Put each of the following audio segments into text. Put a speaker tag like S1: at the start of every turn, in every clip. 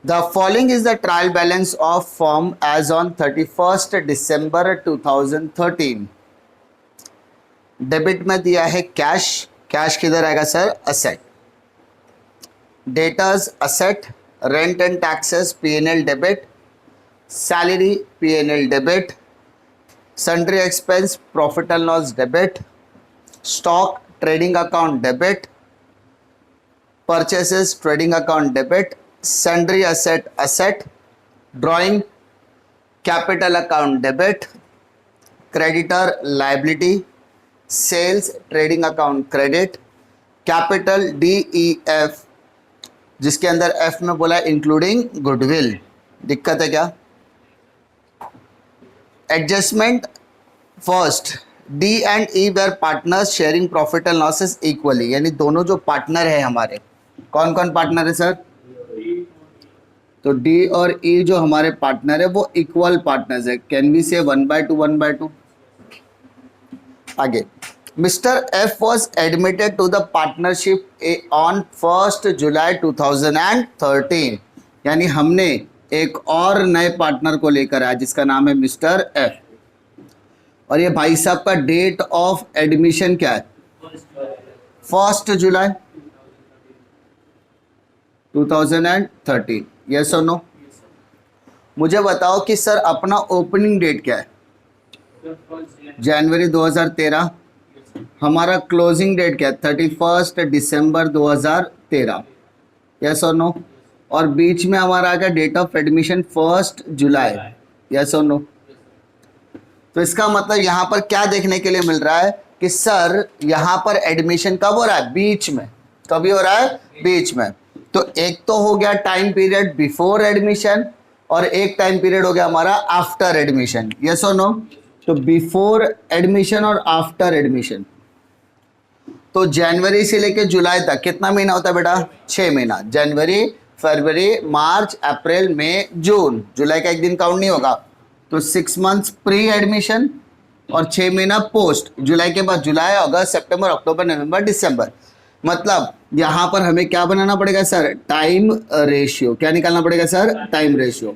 S1: The following is the trial balance of firm as on 31st December 2013. Debit में दिया है cash, cash किधर आएगा sir? Asset. Debtors asset, rent and taxes P&L debit, salary P&L debit, sundry expense profit and loss debit, stock trading account debit, purchases trading account debit, sundry asset, drawing capital account debit, creditor liability, sales trading account credit, capital DEF जिसके अंदर F में बोला including goodwill. दिक्कत है क्या? Adjustment first, D and E were partners sharing profit and losses equally. यानी दोनों जो पार्टनर है हमारे, कौन कौन पार्टनर है सर? तो D और E जो हमारे पार्टनर है वो इक्वल पार्टनर्स है. Can we say 1/2 1/2. आगे, mister F was admitted to the partnership on 1 July 2013. यानी हमने एक और नए पार्टनर को लेकर आया जिसका नाम है मिस्टर F. और ये भाई साहब का डेट ऑफ एडमिशन क्या है? 1 जुलाई 2013. यस और नो? मुझे बताओ कि सर अपना ओपनिंग डेट क्या है? जनवरी 2013. हमारा क्लोजिंग डेट क्या है? 31 दिसंबर 2013. यस और नो? और बीच में हमारा आ गया date of admission 1 July. Yes और नो? तो इसका मतलब यहाँ पर क्या देखने के लिए मिल रहा है कि सर यहाँ पर एडमिशन कब हो रहा है? बीच में. कभी हो रहा है? बीच में. तो एक तो हो गया टाइम पीरियड बिफोर एडमिशन और एक टाइम पीरियड हो गया हमारा आफ्टर एडमिशन. यस और नो? तो बिफोर एडमिशन और आफ्टर एडमिशन. तो जनवरी से लेके जुलाई तक कितना महीना होता है बेटा? 6 महीना. जनवरी, फरवरी, मार्च, अप्रैल, मई, जून. जुलाई का एक दिन काउंट नहीं होगा. तो 6 मंथ्स प्री एडमिशन और 6 महीना पोस्ट. जुलाई के बाद जुलाई, अगस्त, सितंबर, अक्टूबर, नवंबर, दिसंबर. मतलब यहां पर हमें क्या बनाना पड़ेगा सर? Time ratio. क्या निकालना पड़ेगा सर? Time ratio.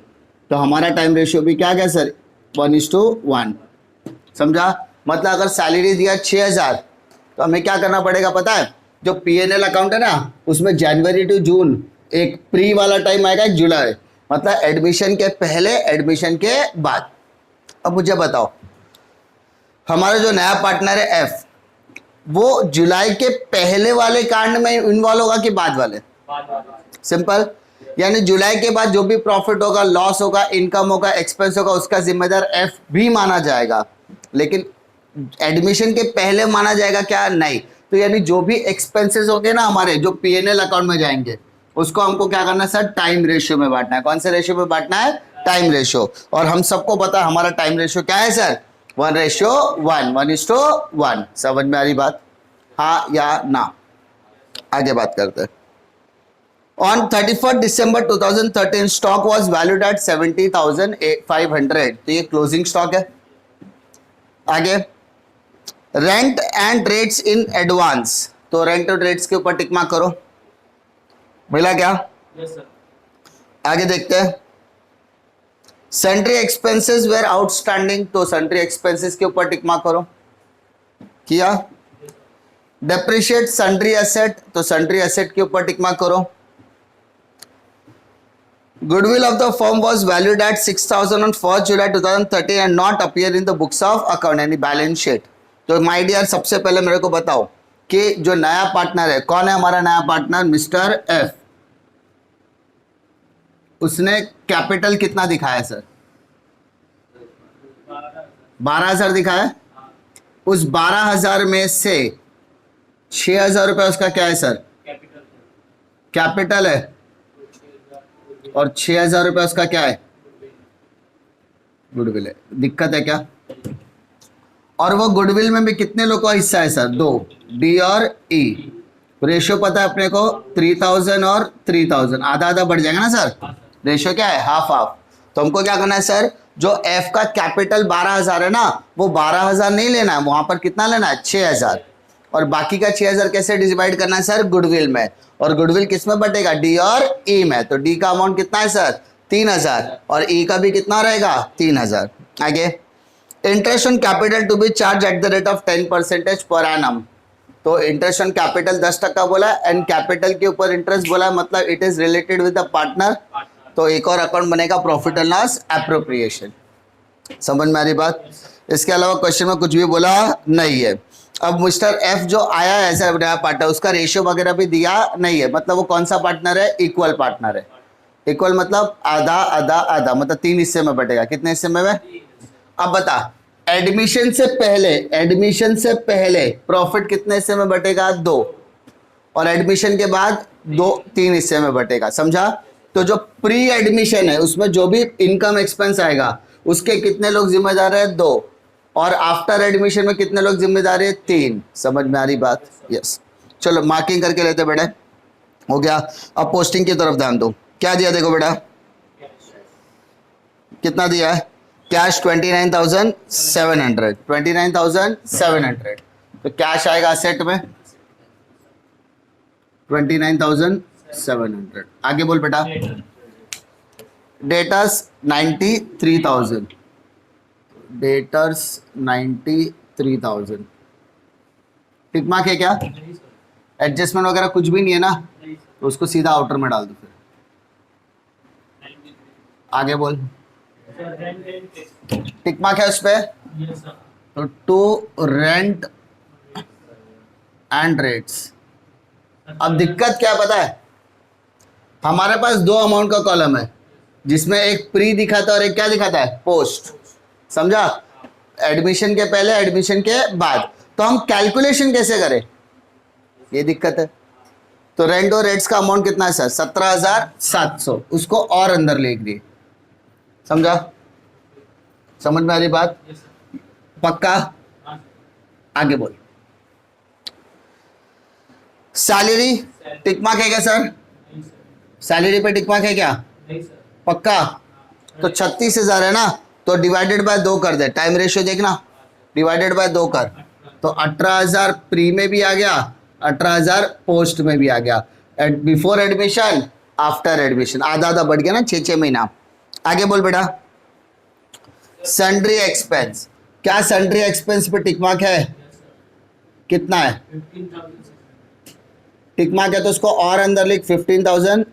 S1: तो हमारा टाइम रेशियो भी क्या गया सर? 1:1. समझा? मतलब अगर सैलरी दिया 6000 तो हमें क्या करना पड़ेगा पता है? जो P&L अकाउंट है ना उसमें जनवरी टू जून एक प्री वाला टाइम आएगा, एक जुलाई. मतलब एडमिशन के पहले, एडमिशन के बाद. अब मुझे बताओ हमारा जो नया पार्टनर है F, वो जुलाई के पहले वाले कांड में इन्वॉल्व होगा कि बाद वाले? सिंपल. यानी जुलाई के बाद जो भी प्रॉफिट होगा, लॉस होगा, इनकम होगा, एक्सपेंस होगा, उसका जिम्मेदार F भी माना जाएगा. लेकिन एडमिशन के पहले माना जाएगा क्या? नहीं. तो यानी जो भी एक्सपेंसेस होंगे ना हमारे जो P&L अकाउंट में जाएंगे उसको हमको क्या करना है सर? टाइम रेशियो में बांटना है. कौन से रेशियो में बांटना है? Time ratio. और हम सबको पता है हमारा टाइम रेशियो क्या है सर? 1:1. 1:1. समझ में आ रही बात? हाँ या ना? आगे बात करते हैं. On 31 December 2013 stock was valued at 70,500. तो ये क्लोजिंग स्टॉक है. आगे, rent and rates in advance. तो रेंट और रेट्स के ऊपर टिक मार्क करो. मिला क्या?
S2: Yes sir.
S1: आगे देखते हैं. Sundry expenses were outstanding. तो सन्ड्री एक्सपेंसेस के ऊपर टिक मार्क करो. किया? Depreciate sundry asset. तो सन्ड्री एसेट के ऊपर टिक मार्क करो. Goodwill of the firm was valued at 6000 on 1 July 2013 and not appear in the books of account यानी बैलेंस शीट. तो माय डियर सबसे पहले मेरे को बताओ कि जो नया पार्टनर है, कौन है हमारा नया पार्टनर? Mister F. उसने कैपिटल कितना दिखाया सर? 12,000 दिखाया. उस 12,000 में से 6,000 रुपये उसका क्या है सर? कैपिटल है. और 6,000 रुपये उसका क्या है? गुडविल है. दिक्कत है क्या? और वो गुडविल में भी कितने लोगों का हिस्सा है सर? 2. D और E. रेशियो पता है अपने को? 3,000 और 3,000. आधा आधा बढ़ जाएगा ना सर? रेशियो क्या है? Half half. तो हमको क्या करना है सर? जो F का कैपिटल 12,000 है ना वो 12,000 नहीं लेना है, वहां पर कितना लेना है? 6,000. और बाकी का 6000 कैसे डिवाइड करना है सर? गुडविल में। और गुडविल किस में बटेगा? डी और ई में। तो डी का अमाउंट कितना है सर? 3000 और ई का भी कितना रहेगा? 3000। आगे, interest on capital to be charged at the rate of 10% per annum. तो इंटरेस्ट ऑन कैपिटल 10% बोला एंड कैपिटल के ऊपर इंटरेस्ट बोला, मतलब it is related with the partner. तो एक और अकाउंट बनेगा प्रॉफिट एंड लॉस एप्रोप्रिएशन। समझ में आ रही बात? इसके अलावा क्वेश्चन में कुछ भी बोला नहीं है। अब मिस्टर एफ जो आया है एज नया पार्टनर, उसका रेशियो वगैरह भी दिया नहीं है, मतलब वो कौन सा पार्टनर है? इक्वल पार्टनर है। इक्वल मतलब आधा आधा आधा, मतलब 3 हिस्से में बटेगा। कितने हिस्से में? अब बता, एडमिशन से पहले प्रॉफिट कितने हिस्से में बटेगा? 2। और एडमिशन के बाद 3 हिस्से में बटेगा। समझा? तो जो प्री एडमिशन है उसमें जो भी इनकम एक्सपेंस आएगा उसके कितने लोग जिम्मेदार है? 2। और आफ्टर एडमिशन में कितने लोग जिम्मेदार है? 3। समझ में आ रही बात? यस। चलो मार्किंग करके लेते बेटा, हो गया। अब पोस्टिंग की तरफ ध्यान दो। क्या दिया देखो बेटा, कितना दिया है? कैश 29,700। 29,700। तो कैश आएगा असेट में 29,700। आगे बोल बेटा। डेटर्स 93,000। डेटर्स 93,000। टिक मार्क है क्या? एडजस्टमेंट वगैरह कुछ भी नहीं है ना, तो उसको सीधा आउटर में डाल दो। फिर आगे बोल। टिक मार्क है उस पे? तो टू रेंट एंड रेट्स। अब दिक्कत क्या पता है, हमारे पास 2 अमाउंट का कॉलम है जिसमें एक प्री दिखाता है और एक क्या दिखाता है? पोस्ट। समझा? एडमिशन के पहले, एडमिशन के बाद। तो हम कैलकुलेशन कैसे करें, ये दिक्कत है। तो रेंट और रेट्स का अमाउंट कितना है सर? 17,700। उसको और अंदर लिख दिए। समझा? समझ में आ रही बात? पक्का? आगे बोल। सैलरी टिक मार्क है क्या सर? सैलरी पे टिक मार्क है क्या? पक्का? तो 36,000 है ना, तो डिवाइडेड बाय 2 कर दे। टाइम रेशियो देखना, डिवाइडेड बाय 2 कर। तो 18,000 प्री में भी आ गया, 18,000 पोस्ट में भी आ गया। बिफोर एडमिशन, आफ्टर एडमिशन, आधा आधा बढ़ गया ना, 6 महीना। आगे बोल बेटा। सन्ड्री एक्सपेंस, क्या सन्ड्री एक्सपेंस पे टिक मार्क है? कितना है? टिक मार्क है तो उसको और अंदर लिख 15,000।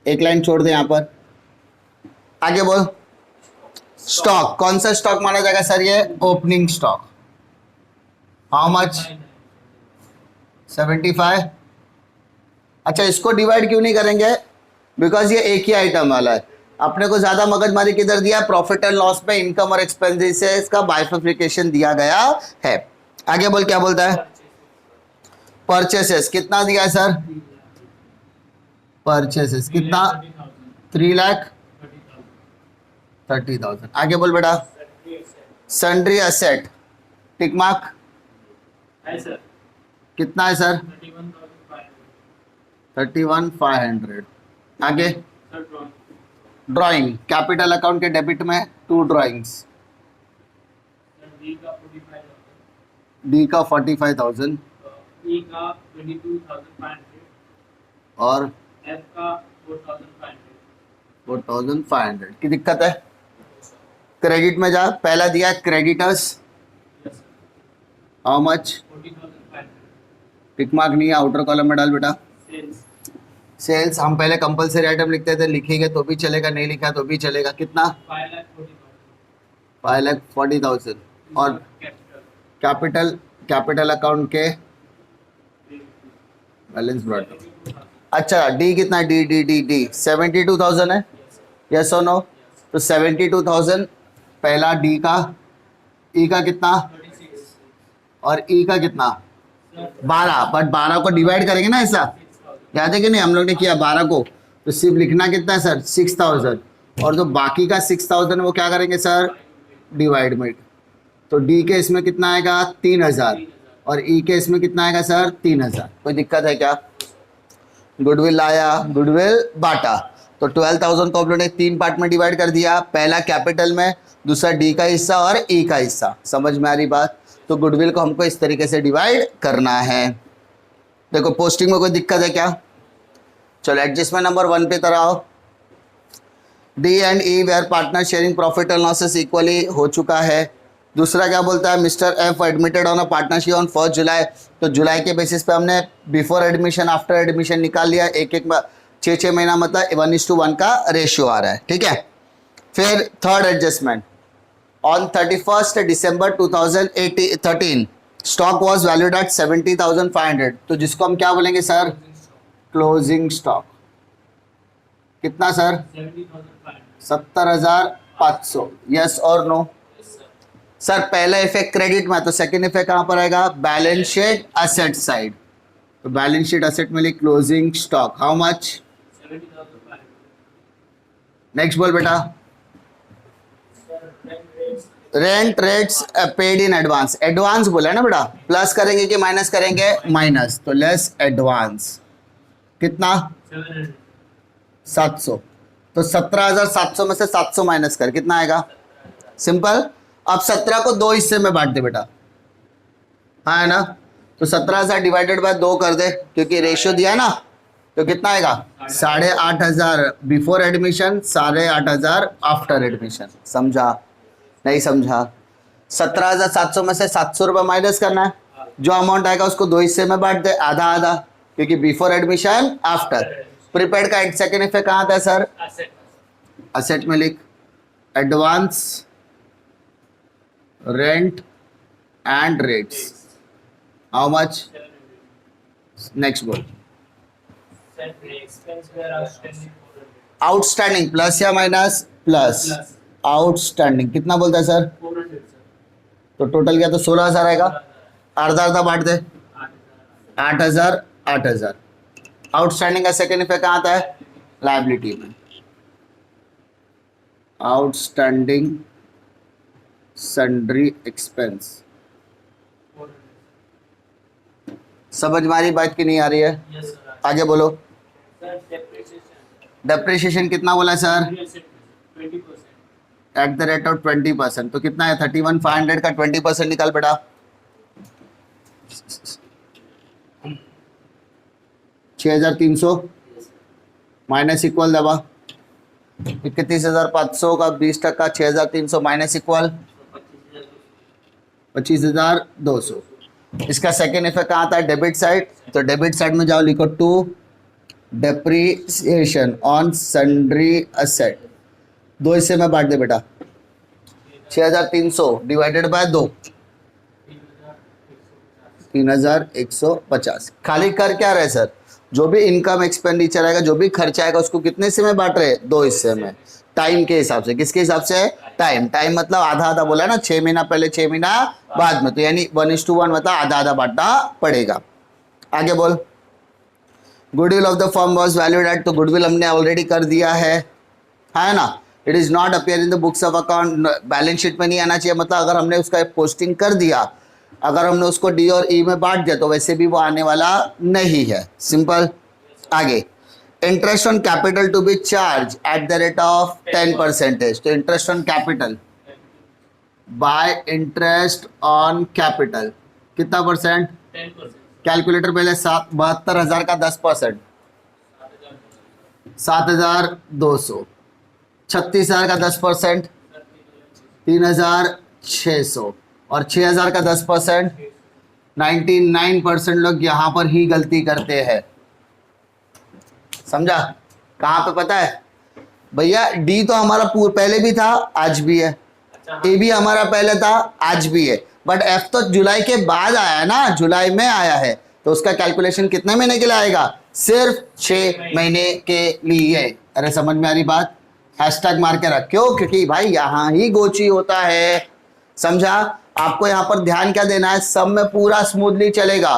S1: एक लाइन छोड़ दे यहां पर। आगे बोल। स्टॉक, कौन सा स्टॉक माना जाएगा सर? ये ओपनिंग स्टॉक। How much? 75। अच्छा, इसको डिवाइड क्यों नहीं करेंगे? बिकॉज ये एक ही आइटम वाला है। अपने को ज्यादा मगजमारी किधर दिया? प्रॉफिट एंड लॉस में इनकम और एक्सपेंसेस है, इसका बाइफर्फिकेशन दिया गया है। आगे बोल, क्या बोलता है? परचेसेस कितना दिया है सर? परचेसेस कितना? 3,30,000। आगे बोल बेटा। सन्ड्री असेट टिक मार्क कितना है सर? 31,500। आगे ड्राइंग, कैपिटल अकाउंट के डेबिट में 2 ड्राइंग्स। डी का 45,000
S2: ई का 22,500
S1: और
S2: एफ का 4,500।
S1: 4,500 की दिक्कत है? क्रेडिट में जा, पहला दिया creditors, how much?
S2: 40,500।
S1: Tick mark नहीं है, आउटर कॉलम में डाल बेटा।
S2: सेल्स
S1: सेल्स हम पहले कंपलसरी आइटम लिखते थे, लिखेंगे तो भी चलेगा, नहीं लिखा तो भी चलेगा। कितना? 5,40,000। और कैपिटल, कैपिटल अकाउंट के बैलेंस ब्रॉड। अच्छा, डी कितना है? डी डी डी डी 72,000 है, यस और नो? तो 72,000 पहला डी का। ई का कितना?
S2: 36
S1: और ई का कितना? 12। बट 12 को डिवाइड करेंगे ना ऐसा, याद है कि नहीं? हम लोग ने किया 12 को, तो सिर्फ लिखना कितना है सर? 6,000। और जो बाकी का 6,000 वो क्या करेंगे सर? डिवाइड में। तो डी के इसमें कितना आएगा? 3,000। और ई के इसमें कितना आएगा सर? 3,000। कोई दिक्कत है क्या? गुडविल लाया, गुडविल बांटा। तो 12,000 को हम लोग ने 3 पार्ट में डिवाइड कर दिया। पहला कैपिटल में, दूसरा डी का हिस्सा और ई का हिस्सा। समझ में आ रही बात? तो गुडविल को हमको इस तरीके से डिवाइड करना है। देखो पोस्टिंग में कोई दिक्कत है क्या? चलो एडजस्टमेंट नंबर 1 पे तरह आओ। D and E were partner sharing profit and losses equally हो चुका है। दूसरा क्या बोलता है, mister F admitted on a partnership on 1 July. तो जुलाई के बेसिस पे हमने बिफोर एडमिशन आफ्टर एडमिशन निकाल लिया, एक एक 6 महीना मतलब 1:1 का रेशियो आ रहा है, ठीक है। फिर third adjustment, on 31st December 2013 stock was valued at 70,500, तो जिसको हम क्या बोलेंगे सर, क्लोजिंग स्टॉक। कितना सर? 70,500। यस और नो? सर पहला इफेक्ट क्रेडिट में, तो सेकंड इफेक्ट कहाँ पर आएगा? Balance sheet asset side. तो बैलेंस शीट असेट में लिख closing stock, how much?
S2: 70,500।
S1: Next बोल बेटा। Rent rates paid in advance, advance बोला है ना बेटा, प्लस करेंगे कि माइनस करेंगे? माइनस, तो लेस एडवांस। कितना? 700। तो 17,700 में से 700 माइनस कर, कितना आएगा? सिंपल। अब 17 को 2 हिस्से में बांट दे बेटा, हाँ है ना। तो 17,000 डिवाइडेड बाय 2 कर दे, क्योंकि रेशियो दिया ना। तो कितना आएगा? 8,500 बिफोर एडमिशन, 8,500 आफ्टर एडमिशन। समझा नहीं समझा? 17,700 में से 700 रुपये माइनस करना है, जो अमाउंट आएगा उसको 2 हिस्से में बांट दे, आधा आधा, क्योंकि बिफोर एडमिशन आफ्टर। प्रीपेड का सेकेंड इफेक्ट कहाँ आता है सर? असेट में लिख advance rent and rates, how much? Next बोल। आउटस्टैंडिंग प्लस या माइनस? प्लस। आउटस्टैंडिंग कितना बोलता है सर?
S2: 400
S1: तो टोटल क्या, तो 16,000 आएगा, अर्धा अर्धा बांट दे, 8,000 8,000। आउटस्टैंडिंग का सेकेंड इफेक्ट कहाँ आता है? लायबिलिटी में। Outstanding sundry expense. समझ मारी बात की नहीं आ रही है?
S2: Yes, sir.
S1: आगे बोलो।
S2: Sir, depreciation.
S1: डेप्रिसिएशन कितना बोला sir?
S2: 20%.
S1: Eight the rate of 20%, तो कितना है? 31,500 का 20% निकाल बेटा, 6,300 माइनस इक्वल दबा 31,500 का 20%, 6,300 माइनस इक्वल 25,200। इसका सेकेंड इफेक्ट कहाँ आता है? Debit side. तो डेबिट साइड में जाओ, लिखो to depreciation on sundry asset, 2 हिस्से में बांट दे बेटा, 6,300 डिवाइडेड बाय 2, 3,150। खाली कर क्या रहे सर? जो भी इनकम एक्सपेंडिचर आएगा, जो भी खर्चा आएगा, उसको कितने हिस्से में बांट रहे? 2 हिस्से में, टाइम के हिसाब से। किसके हिसाब से? टाइम। टाइम मतलब आधा आधा बोला ना, 6 महीना पहले 6 महीना बाद में, तो यानी 1:1 मतलब आधा आधा बांटना पड़ेगा। आगे बोल। Goodwill of the firm was valued eight, तो गुडविल हमने ऑलरेडी कर दिया है ना। It is not appear in the books of account, balance sheet में नहीं आना चाहिए, मतलब अगर हमने उसका पोस्टिंग कर दिया, अगर हमने उसको डी और ई में बांट दिया, तो वैसे भी वो आने वाला नहीं है। सिंपल। आगे, interest on capital to be charged at the rate of 10%। तो interest on capital by interest on capital कितना परसेंट?
S2: 10%.
S1: कैलकुलेटर पहले 72,000 का 10%, 7,200। 36,000 का 10%, 3,600। और 6,000 का 10%, 99% लोग यहाँ पर ही गलती करते हैं। समझा? कहाँ पे पता है भैया? डी तो हमारा पहले भी था, आज भी है। ए भी हमारा पहले था, आज भी है। बट एफ तो जुलाई के बाद आया है ना, जुलाई में आया है, तो उसका कैलकुलेशन कितने महीने के लिए आएगा? सिर्फ 6 महीने के लिए। अरे समझ में आ रही बात? हैशटैग मार के रखो, क्योंकि भाई यहाँ ही गोची होता है। समझा? आपको यहाँ पर ध्यान क्या देना है? सब में पूरा स्मूथली चलेगा।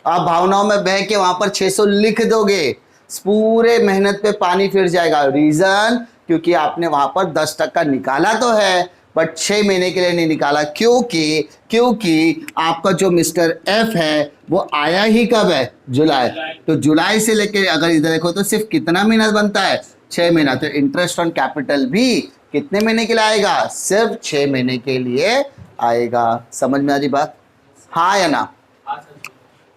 S1: आप भावनाओं में बह के वहां पर 600 लिख दोगे, पूरे मेहनत पे पानी फिर जाएगा। रीजन, क्योंकि आपने वहां पर 10% निकाला तो है, बट 6 महीने के लिए नहीं निकाला। क्योंकि आपका जो मिस्टर एफ है वो आया ही कब है? जुलाई। तो जुलाई से लेके अगर इधर देखो तो सिर्फ कितना महीना बनता है? 6 महीना। तो इंटरेस्ट ऑन कैपिटल भी कितने महीने के लिए आएगा? सिर्फ 6 महीने के लिए आएगा। समझ में आ रही बात? हाँ या ना?
S2: हाँ सर।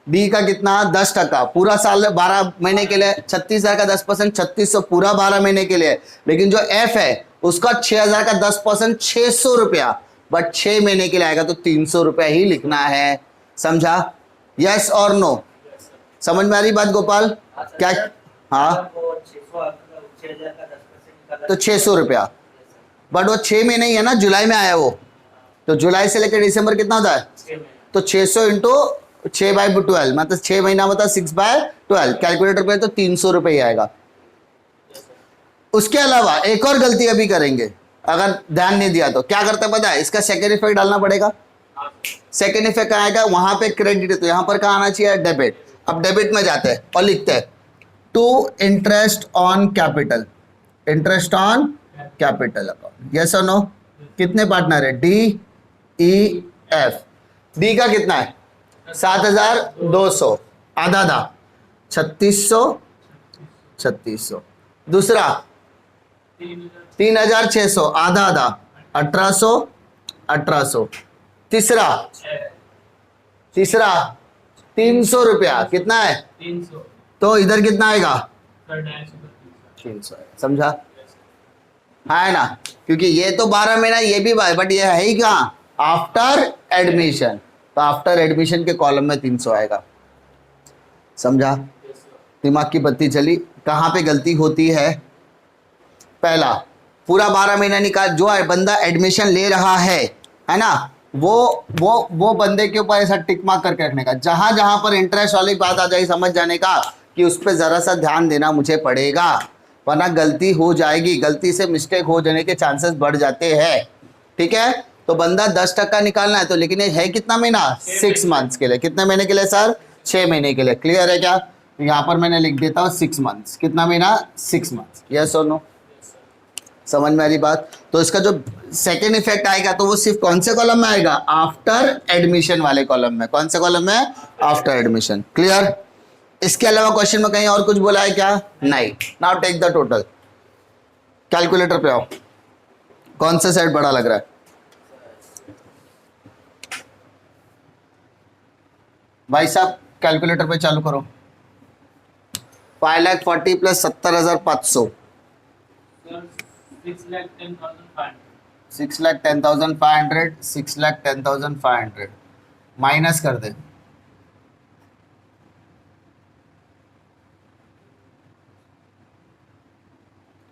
S1: डी का कितना? 10%। पूरा साल 12 महीने के लिए 36,000 का 10%, 3600 पूरा 12 महीने के लिए। लेकिन जो एफ है उसका 6,000 का 10%, 600 रुपया, बट 6 महीने के लिए आएगा तो 300 रुपया ही लिखना है। समझा? यस और नो?
S2: Yes sir.
S1: समझ में आ रही बात गोपाल? क्या? हाँ, तो 600 रुपया, बट वो 6 महीने ही है ना, जुलाई में आया वो, तो जुलाई से लेकर दिसंबर कितना होता है?
S2: 6 महीने।
S1: तो 600 इंटू 6/12, मतलब 6 महीना मतलब 6/12, कैलकुलेटर पे तो 300 रुपये ही आएगा।
S2: Yes sir.
S1: उसके अलावा एक और गलती अभी करेंगे, अगर ध्यान नहीं दिया तो क्या करते हैं पता है? इसका सेकेंड इफेक्ट डालना पड़ेगा।
S2: हाँ
S1: सेकेंड इफेक्ट आएगा वहां पे क्रेडिट है, तो यहां पर कहाँ आना चाहिए? डेबिट। अब डेबिट में जाते हैं और लिखते हैं to interest on capital, interest on capital account. Yes और नो? कितने पार्टनर है? D, E, F. डी का कितना है? 7,200, आधा आधा 3600, 3600। दूसरा 3,600, आधा आधा 1,800, 1,800। तीसरा 300 रुपया, कितना है?
S2: 300
S1: तो इधर कितना आएगा?
S2: सर 250
S1: 300। समझा? है ना? क्योंकि ये तो 12 महीना, ये भी बट ये है ही कहाँ? आफ्टर एडमिशन, तो आफ्टर एडमिशन के कॉलम में 300 आएगा। समझा?
S2: Yes sir.
S1: दिमाग की बत्ती चली? कहाँ पे गलती होती है? पहला, पूरा 12 महीना निकाल, जो बंदा एडमिशन ले रहा है ना, वो बंदे के ऊपर ऐसा टिक मार्क करके रखने का, जहां जहां पर इंटरेस्ट वाली बात आ जाएगी समझ जाने का कि उस पर जरा सा ध्यान देना मुझे पड़ेगा, वरना गलती हो जाएगी, गलती से मिस्टेक हो जाने के चांसेस बढ़ जाते हैं। ठीक है? तो बंदा 10% निकालना है, तो लेकिन ये है कितना महीना? 6 मंथ्स के लिए। कितने महीने के लिए सर? 6 महीने के लिए। क्लियर है क्या? तो यहाँ पर मैंने लिख देता हूँ 6 मंथ्स। कितना महीना? 6 मंथ्स। यस और नो? समझ में आ रही बात? तो इसका जो सेकेंड इफेक्ट आएगा तो वो सिर्फ कौन से कॉलम में आएगा? आफ्टर एडमिशन वाले कॉलम में। कौन से कॉलम में? After admission. क्लियर? इसके अलावा क्वेश्चन में कहीं और कुछ बोला है क्या? नहीं। Now take the total. Calculator पे आओ। कौन सा सेट बड़ा लग रहा है? भाई साहब कैलकुलेटर पे चालू करो। 5,40,000 प्लस 70,500,
S2: सर 6,10,500
S1: 6,10,500, 6,10,500 माइनस कर दे।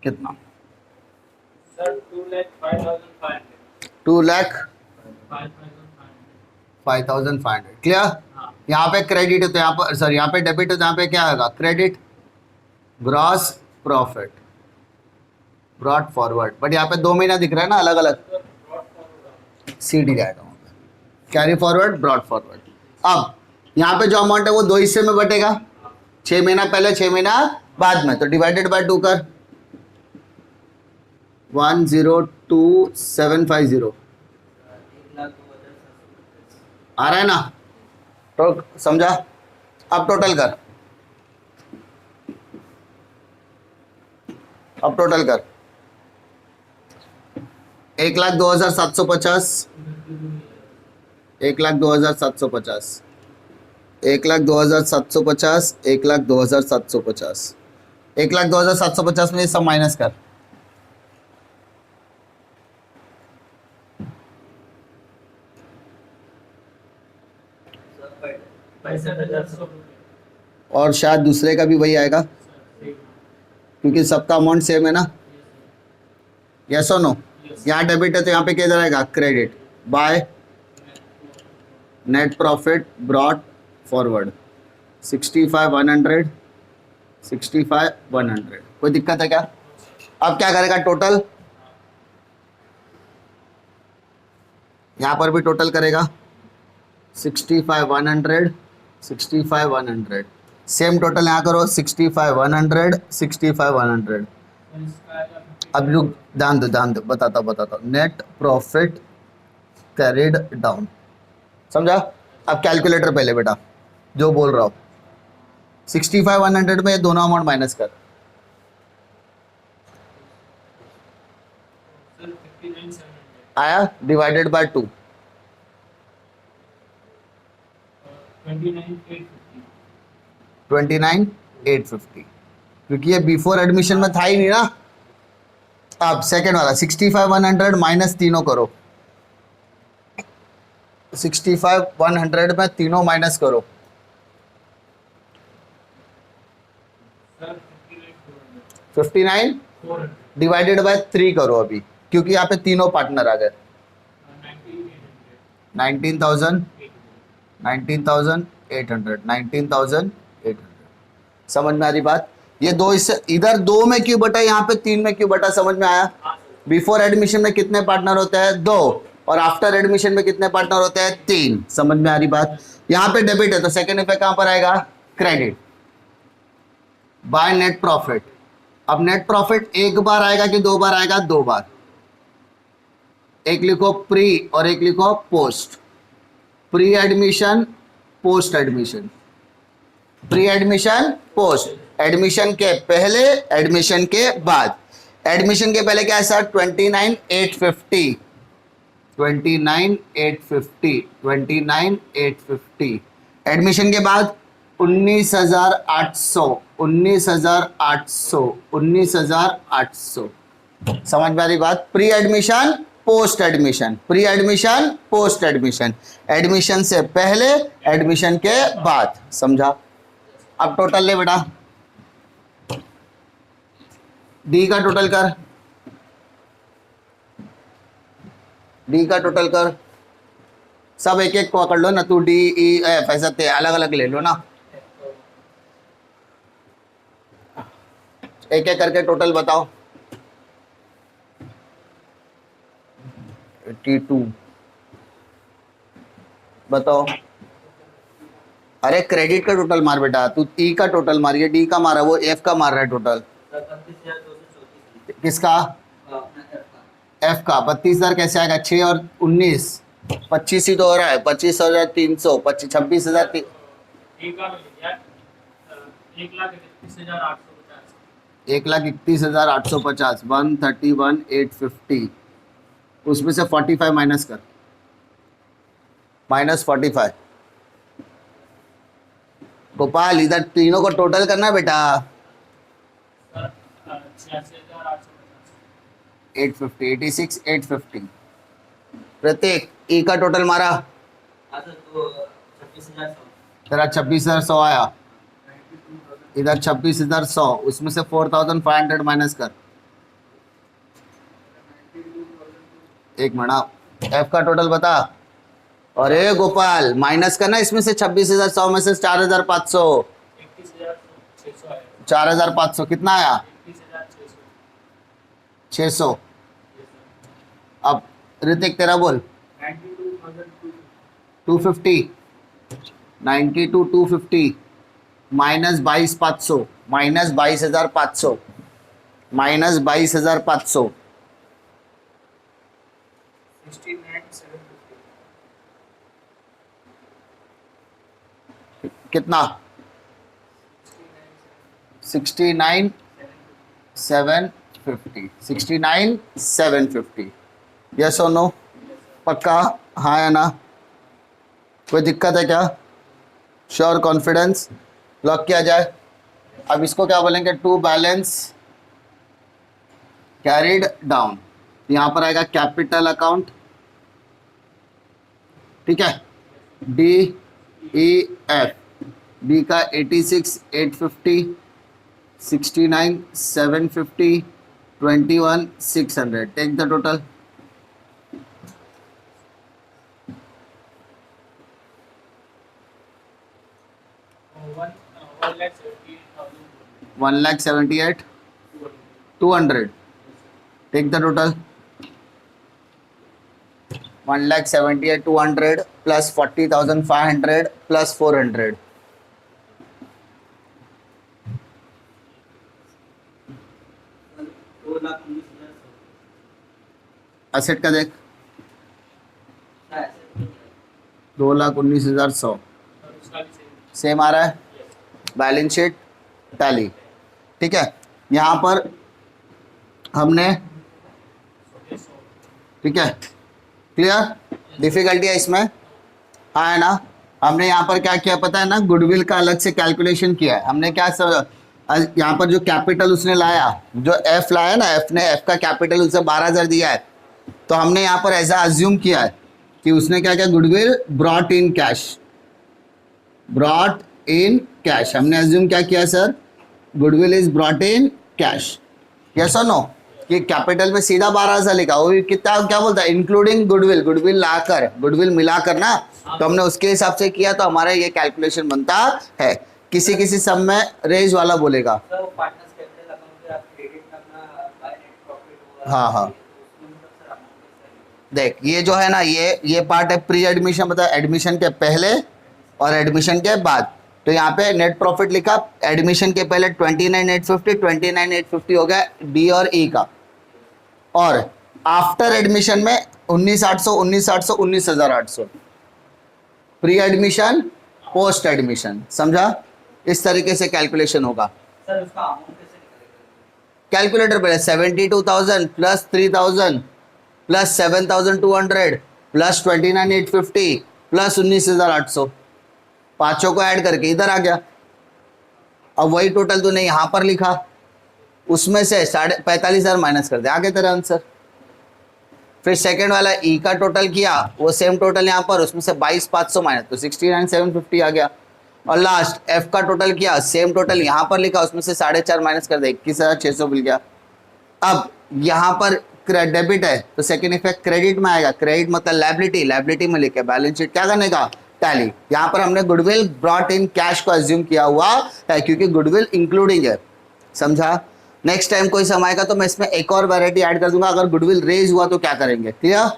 S1: कितना?
S2: सर 2,05,500
S1: 2,05,500। क्लियर?
S2: हाँ
S1: यहाँ पे क्रेडिट है तो यहाँ पर, सर यहाँ पे डेबिट है तो यहाँ पे क्या होगा? Credit, gross profit, brought forward. But यहाँ पे 2 महीना दिख रहा है ना अलग अलग,
S2: सर ब्रॉड फॉरवर्ड।
S1: सीडी जाएगा वहाँ पे, कैरी फॉरवर्ड, ब्रॉट फॉरवर्ड। अब यहाँ पे जो अमाउंट है वो 2 हिस्से में बटेगा, 6 महीना पहले 6 महीना बाद में, तो डिवाइडेड बाय 2 कर। 1,02,750 आ रहा है ना? तो समझा? अब टोटल कर, अब टोटल कर। 1,02,750, 1,02,750, 1,02,750, 1,02,750, 1,02,750 में सब माइनस कर। और शायद दूसरे का भी वही आएगा क्योंकि सबका अमाउंट सेम है ना। यस और नो? यहाँ डेबिट है तो यहाँ पे किधर आएगा? Credit by net profit brought forward 65,100, 65,100। कोई दिक्कत है क्या? अब क्या करेगा? टोटल यहाँ पर भी टोटल करेगा 65,100, 65,100। सेम टोटल यहाँ करो 65,100, 65,100। अब लोग ध्यान दो बताता हूँ। Net profit carried down. समझा? अब कैलकुलेटर पहले बेटा जो बोल रहा हूँ, 65,100 में ये दोनों अमाउंट माइनस कर। आया? Divided by 2।
S2: 29,850.
S1: 29,850, क्योंकि ये बिफोर एडमिशन में था ही नहीं ना। अब सेकेंड वाला 65,100 माइनस तीनों करो, 65,100 में तीनों माइनस करो।
S2: Sir, 59,400.
S1: 59
S2: 400.
S1: डिवाइडेड बाय 3 करो अभी, क्योंकि यहाँ पे तीनों पार्टनर आ गए।
S2: 19,800.
S1: 19,000
S2: 800.
S1: 19,800 19,800। समझ में आ रही बात? ये दो इससे इधर दो में क्यों बटा, यहाँ पे 3 में क्यों बटा, समझ में आया?
S2: हाँ सर.
S1: बिफोर एडमिशन में कितने पार्टनर होते हैं? 2, और आफ्टर एडमिशन में कितने पार्टनर होते हैं? 3। समझ में आ रही बात? यहाँ पे डेबिट है तो सेकेंड इफेक्ट कहां पर आएगा? Credit by net profit. अब नेट प्रॉफिट एक बार आएगा कि 2 बार आएगा? 2 बार। एक लिखो प्री और एक लिखो post. Pre admission, post admission. Pre admission, post admission के पहले, एडमिशन के बाद। एडमिशन के पहले क्या है सर? 29,850 29,850 29,850। एडमिशन के बाद 19,800 19,800 19,800। समझ में आ रही बात? Pre admission, post admission, pre admission, post admission, admission से पहले, एडमिशन के बाद। समझा? अब टोटल ले बेटा, डी का टोटल कर, डी का टोटल कर। सब एक एक पकड़ लो ना, तू डी ई एफ ऐसा अलग अलग ले लो ना, एक एक करके टोटल बताओ। 82 बताओ। अरे क्रेडिट का टोटल मार बेटा, तू ई का टोटल मार, ये डी का मारा, वो एफ का मार रहा है टोटल। किसका? एफ का 32,000 कैसे आएगा? 6 और 19 25 ही तो हो रहा है। 25,300 26,000
S2: एक लाख ले लिया. 1,31,850.
S1: 1,31,850 131,850। उसमें से 45 माइनस कर, -45। गोपाल इधर तीनों को टोटल करना है बेटा।
S2: सर 86,850.
S1: 850 86,850। प्रत्येक ई का टोटल मारा, तेरा 26,100 आया। इधर 26,100, उसमें से 4,500 माइनस कर। एक मिनट, एफ का टोटल बता। अरे गोपाल माइनस करना इसमें से 26,100 में से 4,500।
S2: 31,600 आया.
S1: 4,500 कितना आया?
S2: 31,600.
S1: 600। अब ऋतिक तेरा बोल।
S2: 92,250.
S1: 250 माइनस 22,500 माइनस 22,500 माइनस 22,500
S2: 69,750.
S1: कितना? 69,750 69,750। यस और नो? पक्का? हाँ या ना? कोई दिक्कत है क्या? Sure, confidence? लॉक किया जाए। अब इसको क्या बोलेंगे? To balance carried down. यहाँ पर आएगा कैपिटल अकाउंट, ठीक है। डी ई एफ, बी का 86,850 69,750 21,600। Take the total.
S2: One 1,78,200.
S1: 1,78,200। Take the total. 1,78,200 plus 40,500 plus 400। Asset का देख, 2,19,100
S2: और उसका भी same.
S1: सेम आ रहा है। बैलेंस शीट टैली, ठीक है। यहाँ पर हमने,
S2: Yes, so
S1: ठीक है, क्लियर? डिफिकल्टी है इसमें? हाँ है ना? हमने यहाँ पर क्या किया पता है ना, गुडविल का अलग से कैलकुलेशन किया है हमने। क्या यहाँ पर जो कैपिटल उसने लाया, जो एफ लाया ना, एफ ने एफ का कैपिटल उसे 12,000 दिया है, तो हमने यहाँ पर ऐसा अज्यूम किया है कि उसने क्या किया, goodwill brought in cash, brought in cash. हमने अज्यूम क्या किया sir, goodwill is brought in cash, yes और नो? कि कैपिटल में सीधा 12,000 लिखा, वो भी कितना क्या बोलता है, इंक्लूडिंग गुडविल, गुडविल लाकर, गुडविल मिलाकर ना, तो हमने उसके हिसाब से किया, तो हमारा ये कैलकुलेशन बनता है। किसी किसी सब में रेज वाला बोलेगा।
S3: सर वो पार्टनर्स कैपिटल अकाउंट से आप क्रेडिट में अपना बाय नेट प्रॉफिट होगा।
S1: हाँ हाँ
S3: उसमें मतलब सर अमाउंट
S1: देख, ये जो है ना, ये पार्ट है प्री एडमिशन, मतलब एडमिशन के पहले और एडमिशन के बाद। तो यहाँ पे नेट प्रॉफिट लिखा, एडमिशन के पहले 29,850, 29,850 हो गया डी और ई का, और आफ्टर एडमिशन में 19,800, 19,800, 19,800, प्री एडमिशन पोस्ट एडमिशन, समझा? इस तरीके से कैलकुलेशन होगा।
S3: सर उसका अमाउंट कैसे निकलेगा?
S1: कैलकुलेटर पहले 72,000 प्लस 3,000 प्लस 7,200 प्लस 29,850 प्लस 19,800, पांचों को ऐड करके इधर आ गया। अब वही टोटल तूने यहाँ पर लिखा, उसमें से 45,000 माइनस कर दे, आगे तेरा आंसर। फिर सेकंड वाला ई का टोटल किया, वो सेम टोटल यहाँ पर, उसमें से 22,500 माइनस, तो 69,750 आ गया। और लास्ट एफ का टोटल किया, सेम टोटल यहाँ पर लिखा, उसमें से 4.5 माइनस कर दे, 21,600 मिल गया। अब यहाँ पर डेबिट है तो सेकंड इफेक्ट क्रेडिट में आएगा, क्रेडिट मतलब लायबिलिटी, लायबिलिटी में लिखे बैलेंस शीट क्या करने का, टैली। यहाँ पर हमने गुडविल ब्रॉट इन कैश को अज्यूम किया हुआ है, क्योंकि गुडविल इंक्लूडिंग है, समझा? नेक्स्ट टाइम कोई समय आएगा तो मैं इसमें एक और वैरायटी ऐड कर दूंगा, अगर गुडविल रेज हुआ तो क्या करेंगे, क्लियर?